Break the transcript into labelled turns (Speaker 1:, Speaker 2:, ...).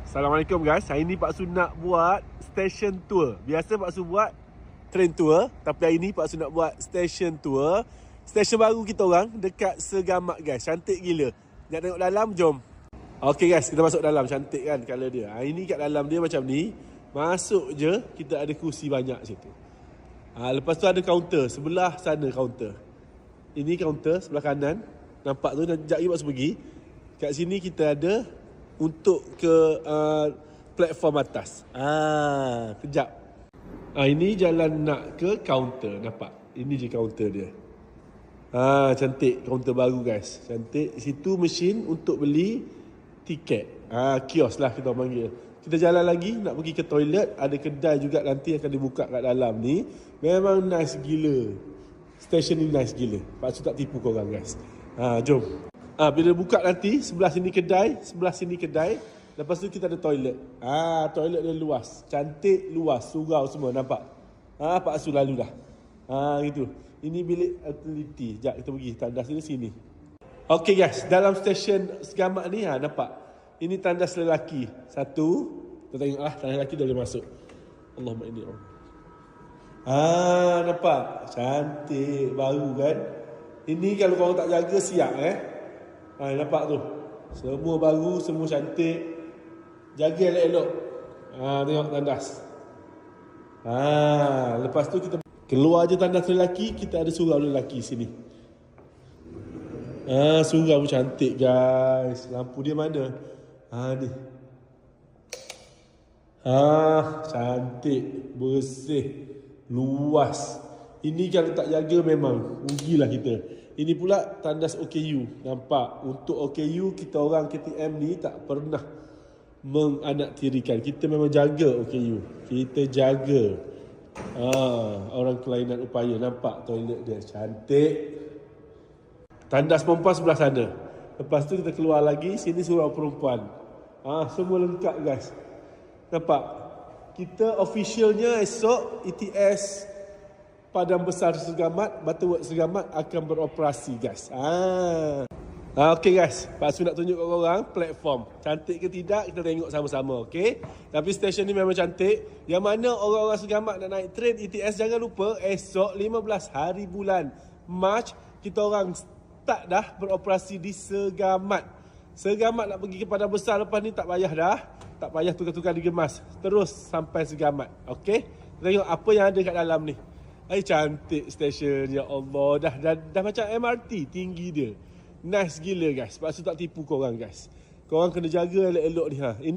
Speaker 1: Assalamualaikum guys. Hari ni Pak Su nak buat station tour. Biasa Pak Su buat train tour, tapi hari ni Pak Su nak buat station tour. Stesen baru kita orang dekat Segamat guys. Cantik gila. Nak tengok dalam? Jom. Okay guys, kita masuk dalam. Cantik kan colour dia. Hari ni kat dalam dia macam ni. Masuk je, kita ada kursi banyak situ. Lepas tu ada kaunter. Sebelah sana kaunter. Ini kaunter sebelah kanan. Nampak tu, sekejap lagi Pak Su pergi. Kat sini kita ada untuk ke platform atas. Kejap. Ini jalan nak ke kaunter. Nampak? Ini je kaunter dia. Cantik. Kaunter baru guys. Cantik. Situ mesin untuk beli tiket. Kios lah kita panggil. Kita jalan lagi nak pergi ke toilet. Ada kedai juga nanti akan dibuka kat dalam ni. Memang nice gila. Stesen ni nice gila. Pak Su tak tipu korang guys. Jom. Bila buka nanti, sebelah sini kedai, sebelah sini kedai. Lepas tu kita ada toilet. Toilet dia luas. Cantik, luas. Surau semua, nampak? Pak Su lalu dah. Gitu. Ini bilik utility. Sekejap, kita pergi. Tandas dia sini. Okay guys, dalam stesen Segamat ni, nampak? Ini tandas lelaki. Satu. Kita tengok lah, tandas lelaki dah boleh masuk. Allahumma inni nampak? Cantik. Baru kan? Ini kalau korang tak jaga, siap nampak tu. Semua baru, semua cantik. Jaga elok-elok. Tengok tandas. Lepas tu kita keluar je tandas lelaki, kita ada surau lelaki sini. Surau cantik guys. Lampu dia mana? Ni. Cantik, bersih, luas. Ini kalau tak jaga memang rugilah kita. Ini pula tandas OKU. Nampak? Untuk OKU, kita orang KTM ni tak pernah menganaktirikan. Kita memang jaga OKU. Kita jaga orang kelainan upaya. Nampak toilet dia? Cantik. Tandas perempuan sebelah sana. Lepas tu kita keluar lagi. Sini surau perempuan. Semua lengkap guys. Nampak? Kita officialnya esok ETS Padang Besar Segamat, Butterworth Segamat akan beroperasi guys. Okay guys, Pak Su nak tunjuk kat korang platform. Cantik ke tidak, kita tengok sama-sama, okay? Tapi stesen ni memang cantik. Yang mana orang-orang Segamat nak naik train ETS, jangan lupa esok 15 hari bulan Mac, kita orang start dah beroperasi di Segamat. Segamat nak pergi ke Padang Besar lepas ni tak payah dah. Tak payah tukar-tukar digemas. Terus sampai Segamat, okay? Kita tengok apa yang ada kat dalam ni. Cantik stesen, ya Allah. Dah macam MRT, tinggi dia. Nice gila guys. Pak Su tak tipu korang guys. Korang kena jaga elok-elok ni. Ini